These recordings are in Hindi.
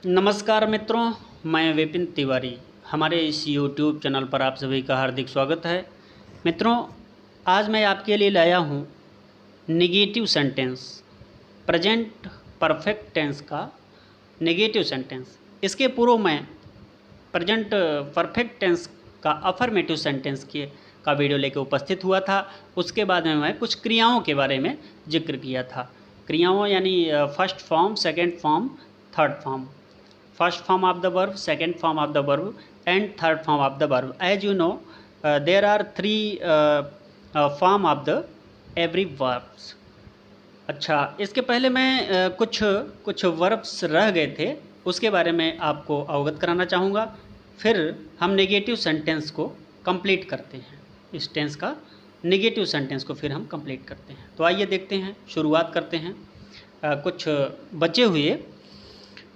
नमस्कार मित्रों, मैं विपिन तिवारी। हमारे इस YouTube चैनल पर आप सभी का हार्दिक स्वागत है। मित्रों, आज मैं आपके लिए लाया हूँ negative sentence, present perfect tense का नेगेटिव सेंटेंस। इसके पूर्व मैं प्रेजेंट परफेक्ट टेंस का अफर्मेटिव सेंटेंस का वीडियो लेकर उपस्थित हुआ था। उसके बाद में मैं कुछ क्रियाओं के बारे में जिक्र किया था। क्रियाओं यानी first form, second form, third form. First form of the verb, second form of the verb, and third form of the verb. As you know, there are three form of the every verbs. अच्छा, इसके पहले मैं कुछ वर्ब्स रह गए थे, उसके बारे में आपको अवगत कराना चाहूँगा। फिर हम नेगेटिव सेंटेंस को कंप्लीट करते हैं। इस टेंस का नेगेटिव सेंटेंस को फिर हम कंप्लीट करते हैं। तो आइए देखते हैं, शुरुआत करते हैं। कुछ बचे हुए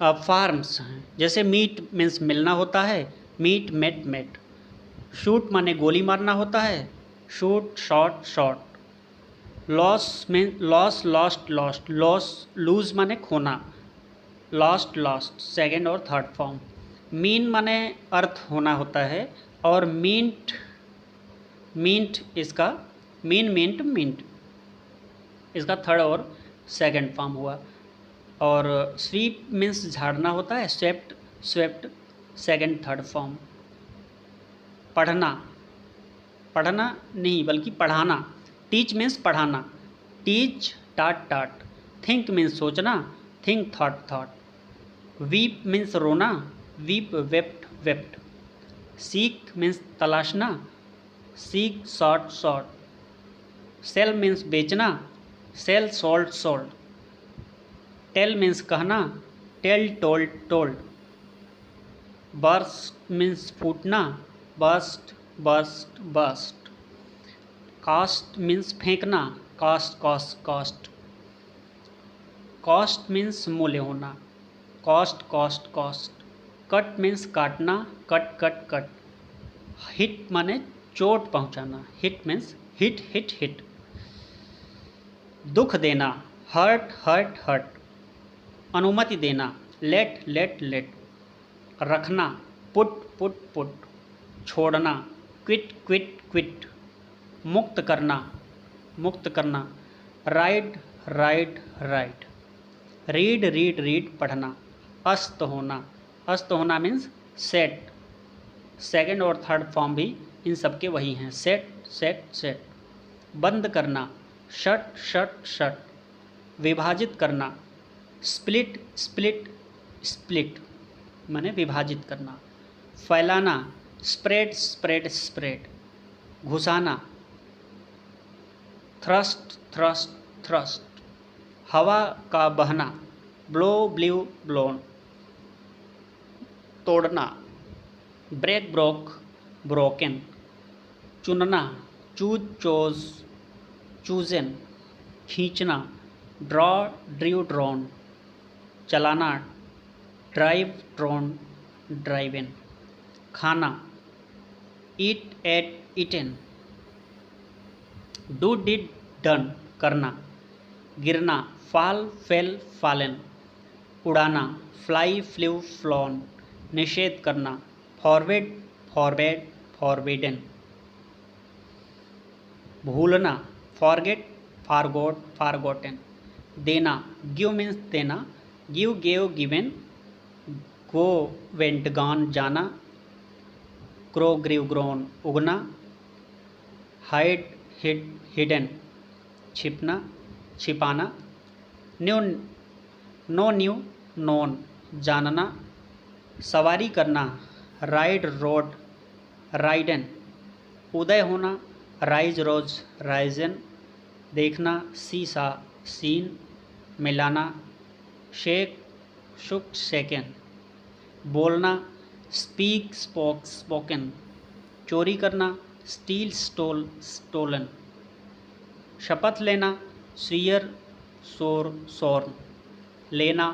फार्म्स हैं। जैसे मीट मीन्स मिलना होता है, मीट मेट मेट। शूट माने गोली मारना होता है, shoot shot shot. Loss mean loss lost lost, loss lose माने खोना, लॉस्ट लॉस्ट। सेकेंड और थर्ड फॉर्म। मीन माने अर्थ होना होता है, और मींट मींट इसका मीन मिंट मिंट, इसका थर्ड और सेकेंड फॉर्म हुआ। और स्वीप मीन्स झाड़ना होता है, swept swept, second third form. पढ़ना पढ़ना नहीं बल्कि पढ़ाना, टीच मीन्स पढ़ाना, teach taught taught. Think means सोचना, think thought thought. Weep means रोना, weep wept wept. Seek means तलाशना, seek sought sought. Sell means बेचना, sell sold sold. Tell means कहना, tell told told. Burst means फूटना, burst burst burst. Cast means फेंकना, cast cost cost. Cost means मूल्य होना, cost cost cost. Cut means काटना, कट कट कट। हिट माने चोट पहुंचाना, hit means hit hit hit. दुख देना, हर्ट हर्ट हर्ट। अनुमति देना, लेट लेट लेट। रखना, पुट पुट पुट। छोड़ना, क्विट क्विट क्विट। मुक्त करना, मुक्त करना। Rid rid rid. Read read read, पढ़ना। अस्त होना, अस्त होना मीन्स सेट। सेकेंड और थर्ड फॉर्म भी इन सबके वही हैं, सेट सेट सेट। बंद करना, शट शट शट। विभाजित करना, स्प्लिट स्प्लिट स्प्लिट माने विभाजित करना। फैलाना, स्प्रेड स्प्रेड स्प्रेड। घुसाना, थ्रस्ट थ्रस्ट थ्रस्ट। हवा का बहना, ब्लो ब्ल्यू ब्लोन। तोड़ना, ब्रेक ब्रोक ब्रोकन। चुनना, चूज चोज चूजन। खींचना, ड्रॉ ड्रीव ड्रॉन। चलाना, ड्राइव ड्रोन ड्राइवन। खाना, eat ate eaten. Do did done, करना। गिरना, फॉल फेल फॉलन। उड़ाना, फ्लाई फ्ल्यू फ्लॉन। निषेध करना, फॉरवर्ड फॉरवर्ड फॉरबिडन। भूलना, फॉरगेट फॉरगॉट फॉरगॉटन। देना, गिव मीन्स देना, give gave given. Go went gone, जाना। ग्रो ग्रीव ग्रोन, उगना। हाइड हिड हिडन, छिपना छिपाना। न्यू नो न्यू नोन, जानना। सवारी करना, राइड रोड राइडन। उदय होना, राइज रोज राइजन। देखना, सी सा सीन। मिलाना, शेक शुक शेकन। बोलना, स्पीक स्पोक स्पोकन। चोरी करना, स्टील स्टोल स्टोलन। शपथ लेना, स्वीयर सोर सोर्न। लेना,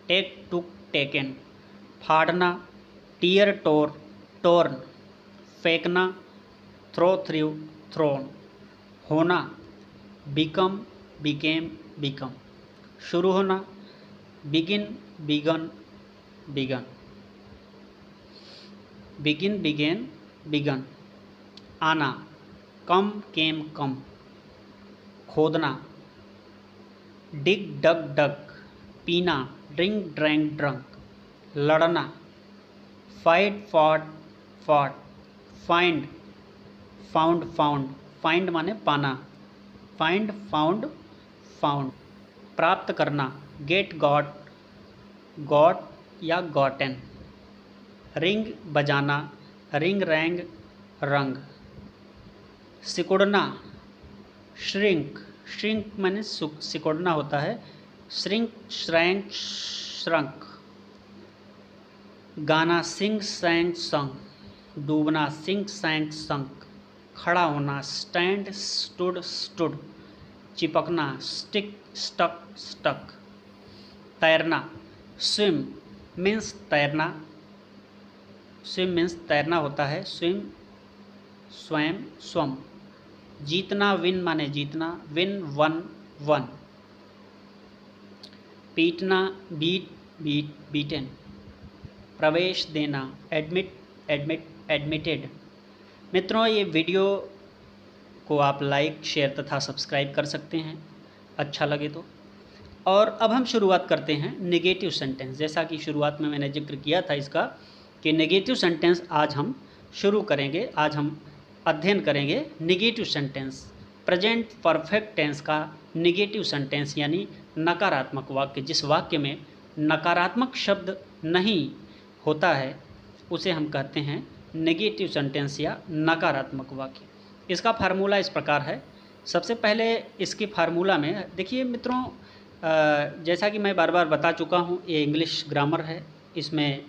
टेक टुक टेकन। फाड़ना, टीयर टोर टोर्न। फेंकना, थ्रो थ्रू थ्रोन। होना, बिकम बिकेम बिकम। शुरू होना, begin began begun. Begin began begun. आना, कम केम कम। खोदना, डिग डग डग। पीना, ड्रिंक ड्रैंक ड्रंक। लड़ना, fight fought fought. Find, found found. Find माने पाना, फाइंड फाउंड फाउंड। प्राप्त करना, गेट गॉट गॉट या गॉटन। रिंग बजाना, रिंग रैंग रंग। सिकुड़ना, श्रिंक, श्रिंक माने सिकुड़ना होता है, श्रिंक श्रैंक श्रंक। गाना, सिंग सैंग संग। डूबना, सिंक सैंक संक। खड़ा होना, स्टैंड स्टूड स्टूड। चिपकना, स्टिक स्टक स्टक। तैरना, स्विम मीन्स तैरना, स्विम मीन्स तैरना होता है, स्विम स्वयं स्वम। जीतना, विन माने जीतना, विन वन वन। पीटना, बीट बीट बीटन। प्रवेश देना, एडमिट एडमिट एडमिटेड। मित्रों, ये वीडियो को आप लाइक शेयर तथा सब्सक्राइब कर सकते हैं अच्छा लगे तो। और अब हम शुरुआत करते हैं नेगेटिव सेंटेंस। जैसा कि शुरुआत में मैंने जिक्र किया था इसका कि नेगेटिव सेंटेंस आज हम शुरू करेंगे। आज हम अध्ययन करेंगे negative sentence, present perfect tense का नेगेटिव सेंटेंस यानी नकारात्मक वाक्य। जिस वाक्य में नकारात्मक शब्द नहीं होता है उसे हम कहते हैं नेगेटिव सेंटेंस या नकारात्मक वाक्य। इसका फार्मूला इस प्रकार है। सबसे पहले इसके फार्मूला में देखिए मित्रों, जैसा कि मैं बार बार बता चुका हूँ, ये इंग्लिश ग्रामर है। इसमें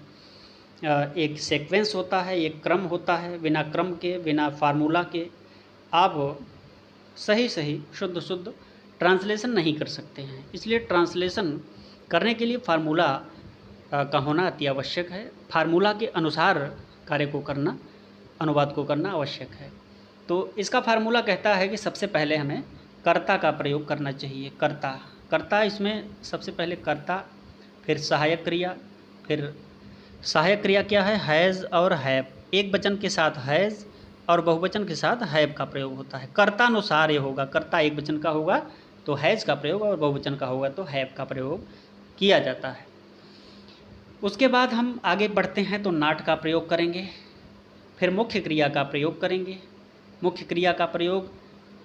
एक सीक्वेंस होता है, एक क्रम होता है। बिना क्रम के, बिना फार्मूला के आप सही सही शुद्ध शुद्ध ट्रांसलेशन नहीं कर सकते हैं। इसलिए ट्रांसलेशन करने के लिए फार्मूला का होना अति आवश्यक है। फार्मूला के अनुसार कार्य को करना, अनुवाद को करना आवश्यक है। तो इसका फार्मूला कहता है कि सबसे पहले हमें कर्ता का प्रयोग करना चाहिए। कर्ता, कर्ता इसमें सबसे पहले कर्ता, फिर सहायक क्रिया, फिर सहायक क्रिया क्या है, हैज़ और हैव। एक वचन के साथ हैज़ और बहुवचन के साथ हैव का प्रयोग होता है। कर्तानुसार ये होगा, कर्ता एक वचन का होगा तो हैज़ का प्रयोग, और बहुवचन का होगा तो हैव का प्रयोग किया जाता है। उसके बाद हम आगे बढ़ते हैं तो नाट का प्रयोग करेंगे, फिर मुख्य क्रिया का प्रयोग करेंगे। मुख्य क्रिया का प्रयोग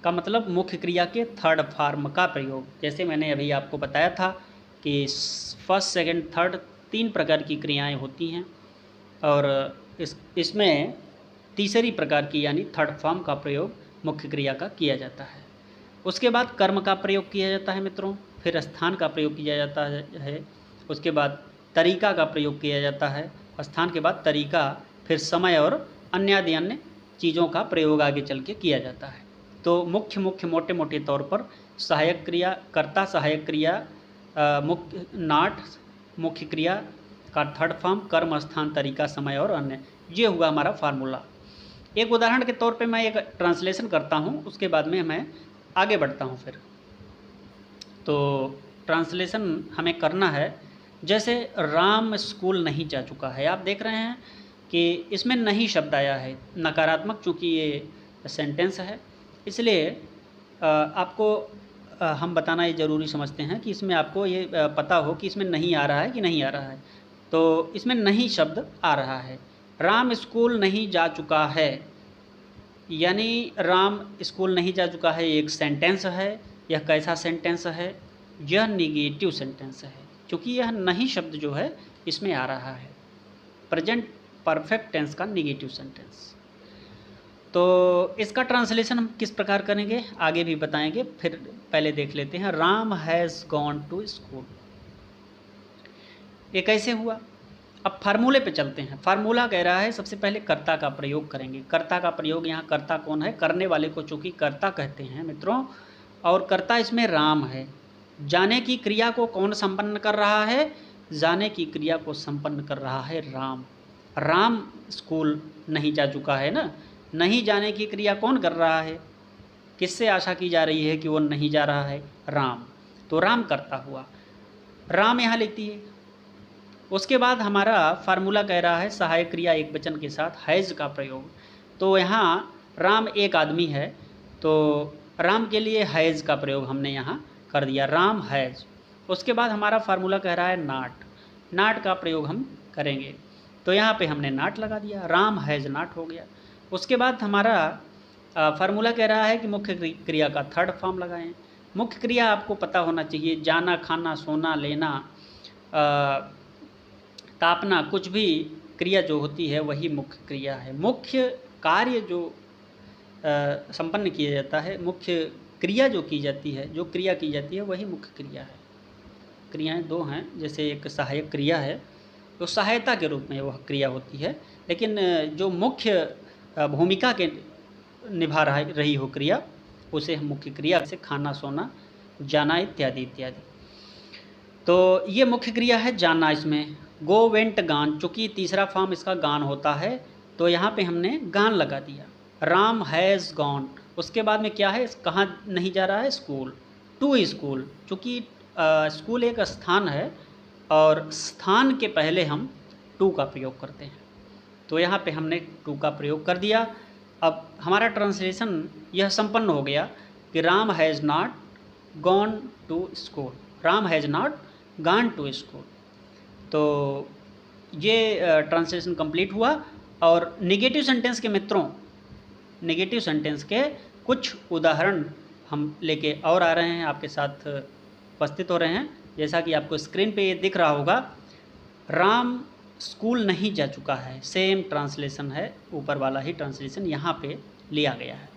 का मतलब मुख्य क्रिया के थर्ड फॉर्म का प्रयोग। जैसे मैंने अभी आपको बताया था कि फर्स्ट सेकंड थर्ड 3 प्रकार की क्रियाएं होती हैं, और इसमें तीसरी प्रकार की यानी थर्ड फॉर्म का प्रयोग मुख्य क्रिया का किया जाता है। उसके बाद कर्म का प्रयोग किया जाता है मित्रों, फिर स्थान का प्रयोग किया जाता है, उसके बाद तरीका का प्रयोग किया जाता है, स्थान के बाद तरीका, फिर समय और अन्य चीज़ों का प्रयोग आगे चल के किया जाता है। तो मुख्य मोटे मोटे तौर पर सहायक क्रिया, कर्ता, सहायक क्रिया, मुख्य नाट, मुख्य क्रिया का थर्ड फॉर्म, कर्म, स्थान, तरीका, समय और अन्य, ये हुआ हमारा फार्मूला। एक उदाहरण के तौर पे मैं एक ट्रांसलेशन करता हूँ, उसके बाद में मैं आगे बढ़ता हूँ। फिर तो ट्रांसलेशन हमें करना है। जैसे राम स्कूल नहीं जा चुका है, आप देख रहे हैं कि इसमें नहीं शब्द आया है, नकारात्मक, चूँकि ये सेंटेंस है इसलिए आपको हम बताना ये ज़रूरी समझते हैं कि इसमें आपको ये पता हो कि इसमें नहीं आ रहा है कि नहीं आ रहा है। तो इसमें नहीं शब्द आ रहा है। राम स्कूल नहीं जा चुका है, यानी राम स्कूल नहीं जा चुका है एक सेंटेंस है। यह कैसा सेंटेंस है? यह निगेटिव सेंटेंस है, क्योंकि यह नहीं शब्द जो है इसमें आ रहा है। प्रेजेंट परफेक्ट टेंस का निगेटिव सेंटेंस। तो इसका ट्रांसलेशन हम किस प्रकार करेंगे आगे भी बताएंगे, फिर पहले देख लेते हैं। Ram has gone to school, ये कैसे हुआ? अब फार्मूले पे चलते हैं। फार्मूला कह रहा है सबसे पहले कर्ता का प्रयोग करेंगे। कर्ता का प्रयोग, यहाँ कर्ता कौन है? करने वाले को चूँकि कर्ता कहते हैं मित्रों, और कर्ता इसमें राम है। जाने की क्रिया को कौन संपन्न कर रहा है? जाने की क्रिया को संपन्न कर रहा है राम। राम स्कूल नहीं जा चुका है ना, नहीं जाने की क्रिया कौन कर रहा है? किससे आशा की जा रही है कि वो नहीं जा रहा है? राम। तो राम करता हुआ, राम यहाँ लिखती है। उसके बाद हमारा फार्मूला कह रहा है सहायक क्रिया एक वचन के साथ हैज़ का प्रयोग। तो यहाँ राम एक आदमी है, तो राम के लिए हैज़ का प्रयोग हमने यहाँ कर दिया, राम हैज़। उसके बाद हमारा फार्मूला कह रहा है नाट, नाट का प्रयोग हम करेंगे, तो यहाँ पे हमने नाट लगा दिया, राम हैज़ नाट हो गया। उसके बाद हमारा फार्मूला कह रहा है कि मुख्य क्रिया का थर्ड फॉर्म लगाएं। मुख्य क्रिया आपको पता होना चाहिए, जाना, खाना, सोना, लेना, तापना, कुछ भी क्रिया जो होती है वही मुख्य क्रिया है। मुख्य कार्य जो संपन्न किया जाता है, मुख्य क्रिया जो की जाती है, जो क्रिया की जाती है वही मुख्य क्रिया है। क्रियाएं दो हैं, जैसे एक सहायक क्रिया है तो सहायता के रूप में वह क्रिया होती है, लेकिन जो मुख्य भूमिका के निभा रही हो क्रिया उसे हम मुख्य क्रिया, से खाना, सोना, जाना इत्यादि इत्यादि। तो ये मुख्य क्रिया है जाना। इसमें गो, वेंट, गान, चूँकि तीसरा फॉर्म इसका गान होता है तो यहाँ पे हमने गान लगा दिया, राम हैज़ गॉन। उसके बाद में क्या है, कहाँ नहीं जा रहा है, स्कूल, टू स्कूल। चूँकि स्कूल एक स्थान है और स्थान के पहले हम टू का प्रयोग करते हैं, तो यहाँ पे हमने टू का प्रयोग कर दिया। अब हमारा ट्रांसलेशन यह संपन्न हो गया कि Ram has not gone to school, Ram has not gone to school. तो ये ट्रांसलेशन कंप्लीट हुआ। और नेगेटिव सेंटेंस के मित्रों, नेगेटिव सेंटेंस के कुछ उदाहरण हम लेके और आ रहे हैं, आपके साथ उपस्थित हो रहे हैं। जैसा कि आपको स्क्रीन पे ये दिख रहा होगा, राम स्कूल नहीं जा चुका है, सेम ट्रांसलेशन है, ऊपर वाला ही ट्रांसलेशन यहाँ पे लिया गया है।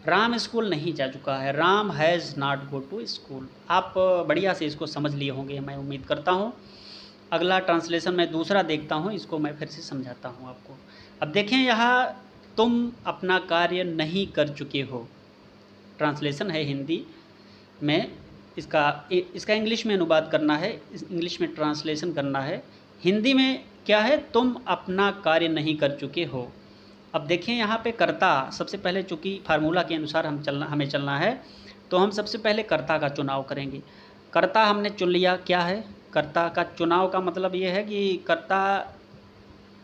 राम स्कूल नहीं जा चुका है, Ram has not go to school. आप बढ़िया से इसको समझ लिए होंगे, मैं उम्मीद करता हूँ। अगला ट्रांसलेशन मैं दूसरा देखता हूँ, इसको मैं फिर से समझाता हूँ आपको। अब देखें यहाँ, तुम अपना कार्य नहीं कर चुके हो, ट्रांसलेशन है हिंदी में, इसका इंग्लिश में अनुवाद करना है, इंग्लिश में ट्रांसलेशन करना है। हिंदी में क्या है, तुम अपना कार्य नहीं कर चुके हो। अब देखें यहाँ पे कर्ता, सबसे पहले चूँकि फार्मूला के अनुसार हमें चलना है, तो हम सबसे पहले कर्ता का चुनाव करेंगे। कर्ता हमने चुन लिया, क्या है, कर्ता का चुनाव का मतलब ये है कि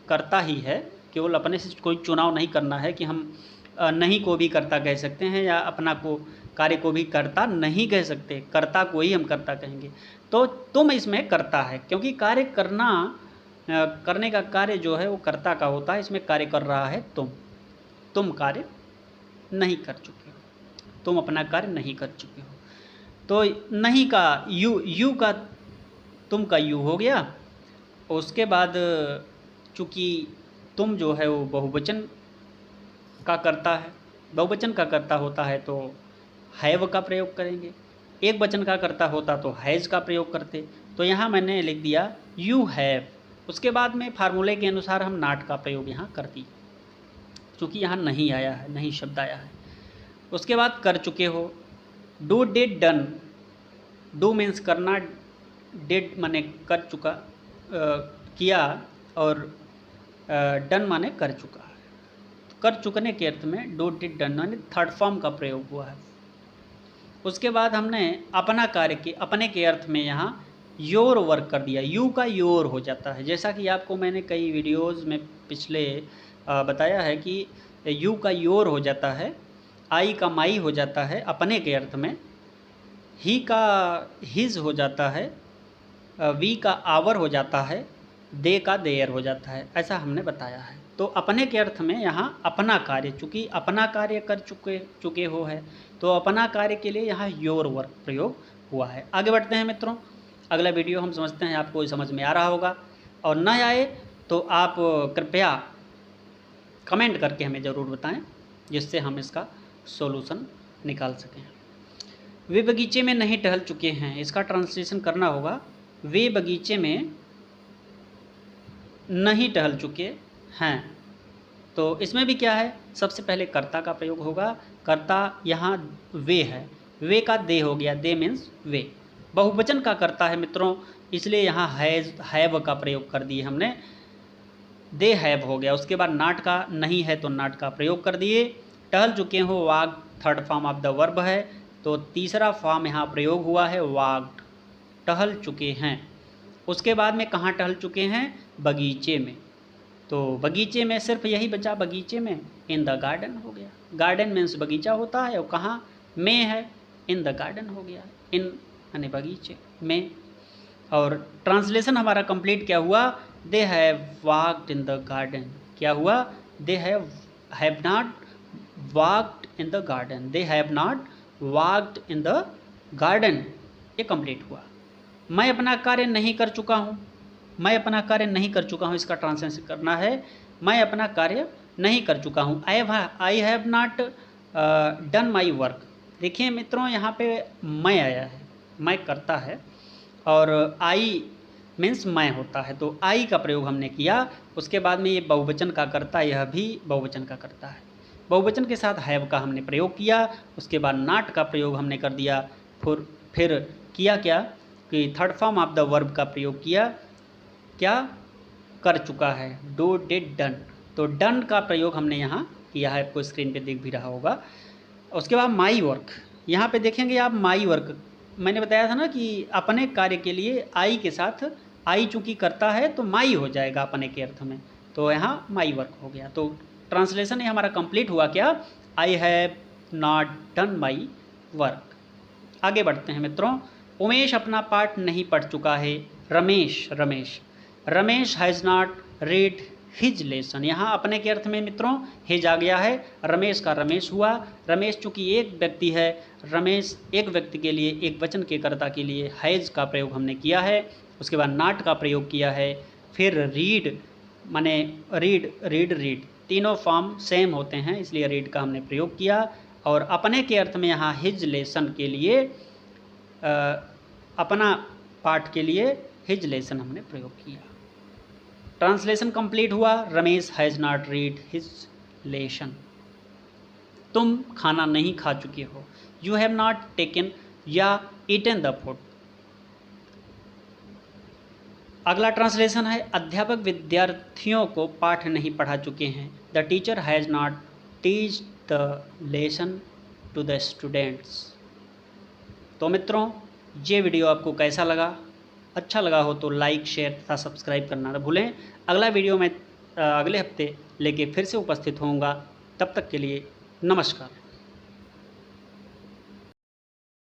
कर्ता ही है, केवल अपने से कोई चुनाव नहीं करना है कि हम नहीं को भी कर्ता कह सकते हैं या अपना को कार्य को भी कर्ता नहीं कह सकते, कर्ता को ही हम कर्ता कहेंगे। तो तुम इसमें कर्ता है, क्योंकि कार्य करने का कार्य जो है वो कर्ता का होता है, इसमें कार्य कर रहा है तुम कार्य नहीं कर चुके हो, तुम अपना कार्य नहीं कर चुके हो। तो नहीं का यू का, तुम का यू हो गया। उसके बाद चूँकि तुम जो है वो बहुवचन का कर्ता है, बहुवचन का कर्ता होता है तो हैव का प्रयोग करेंगे, एक वचन का कर्ता होता तो हैज़ का प्रयोग करते। तो यहाँ मैंने लिख दिया यू हैव। उसके बाद में फार्मूले के अनुसार हम नाट का प्रयोग यहाँ कर दिए, चूँकि यहाँ नहीं आया है, नहीं शब्द आया है। उसके बाद कर चुके हो, do, did, done. Do means करना, डिड माने कर चुका, किया, और डन माने कर चुका है। कर चुकने के अर्थ में डू, डिड, डन माने थर्ड फॉर्म का प्रयोग हुआ है। उसके बाद हमने अपना कार्य के, अपने के अर्थ में यहाँ योर वर्क कर दिया, यू का योर हो जाता है। जैसा कि आपको मैंने कई वीडियोस में पिछले बताया है कि यू का योर हो जाता है, आई का माई हो जाता है अपने के अर्थ में, ही का हिज हो जाता है, वी का आवर हो जाता है, दे का देयर हो जाता है, ऐसा हमने बताया है। तो अपने के अर्थ में यहाँ अपना कार्य, चूँकि अपना कार्य कर चुके हो है, तो अपना कार्य के लिए यहाँ योर वर्क प्रयोग हुआ है। आगे बढ़ते हैं मित्रों, अगला वीडियो हम समझते हैं, आपको समझ में आ रहा होगा, और न आए तो आप कृपया कमेंट करके हमें ज़रूर बताएं, जिससे हम इसका सॉल्यूशन निकाल सकें। वे बगीचे में नहीं टहल चुके हैं, इसका ट्रांसलेशन करना होगा, वे बगीचे में नहीं टहल चुके हैं। तो इसमें भी क्या है, सबसे पहले कर्ता का प्रयोग होगा, कर्ता यहाँ वे है, वे का दे हो गया, दे मीन्स वे, बहुवचन का कर्ता है मित्रों, इसलिए यहाँ हैव का प्रयोग कर दिए हमने, दे हैव हो गया। उसके बाद नाट का नहीं है तो नाट का प्रयोग कर दिए। टहल चुके हो, वाग third form of the verb है, तो तीसरा फॉर्म यहाँ प्रयोग हुआ है वाग्ड, टहल चुके हैं। उसके बाद में कहाँ टहल चुके हैं? बगीचे में। तो बगीचे में सिर्फ यही बचा, बगीचे में, इन द गार्डन हो गया। गार्डन मीन्स बगीचा होता है, और कहाँ में है? इन द गार्डन हो गया, इन यानी बगीचे में। और ट्रांसलेशन हमारा कंप्लीट क्या हुआ? They have walked in the garden. क्या हुआ? They have not walked in the garden, they have not walked in the garden, ये कंप्लीट हुआ। मैं अपना कार्य नहीं कर चुका हूँ, मैं अपना कार्य नहीं कर चुका हूँ, इसका ट्रांसलेशन करना है, मैं अपना कार्य नहीं कर चुका हूँ। I have not done my work. देखिए मित्रों, यहाँ पे मैं आया है, मैं करता है, और आई मीन्स मैं होता है, तो आई का प्रयोग हमने किया। उसके बाद में ये बहुवचन का करता, यह भी बहुवचन का करता है। बहुवचन के साथ हैव का हमने प्रयोग किया, उसके बाद नॉट का प्रयोग हमने कर दिया। फिर किया क्या कि third form of the verb का प्रयोग किया। क्या कर चुका है? Do, did, done. तो डन का प्रयोग हमने यहाँ किया है, आपको स्क्रीन पे दिख भी रहा होगा। उसके बाद माई वर्क, यहाँ पे देखेंगे आप माई वर्क, मैंने बताया था ना कि अपने कार्य के लिए आई के साथ, आई चूँकि करता है तो माई हो जाएगा अपने के अर्थ में, तो यहाँ माई वर्क हो गया। तो ट्रांसलेशन ये हमारा कंप्लीट हुआ क्या? I have not done my work. आगे बढ़ते हैं मित्रों। उमेश अपना पाठ नहीं पढ़ चुका है। Ramesh has not read his lesson. यहाँ अपने के अर्थ में मित्रों हिज आ गया है, रमेश का रमेश हुआ। रमेश चूँकि एक व्यक्ति है, रमेश एक व्यक्ति के लिए, एक वचन के कर्ता के लिए हैज़ का प्रयोग हमने किया है। उसके बाद नॉट का प्रयोग किया है। फिर रीड माने रीड, तीनों फॉर्म सेम होते हैं, इसलिए रीड का हमने प्रयोग किया। और अपने के अर्थ में यहाँ हिज लेसन के लिए, अपना पाठ के लिए हिज लेसन हमने प्रयोग किया। ट्रांसलेशन कंप्लीट हुआ। Ramesh has not read his lesson. तुम खाना नहीं खा चुके हो। यू हैव नॉट टेकन या ईटन द फूड। अगला ट्रांसलेशन है, अध्यापक विद्यार्थियों को पाठ नहीं पढ़ा चुके हैं। The teacher has not teach the lesson to the students. तो मित्रों, ये वीडियो आपको कैसा लगा? अच्छा लगा हो तो लाइक, शेयर तथा सब्सक्राइब करना न भूलें। अगला वीडियो मैं अगले हफ्ते लेके फिर से उपस्थित होऊंगा। तब तक के लिए नमस्कार।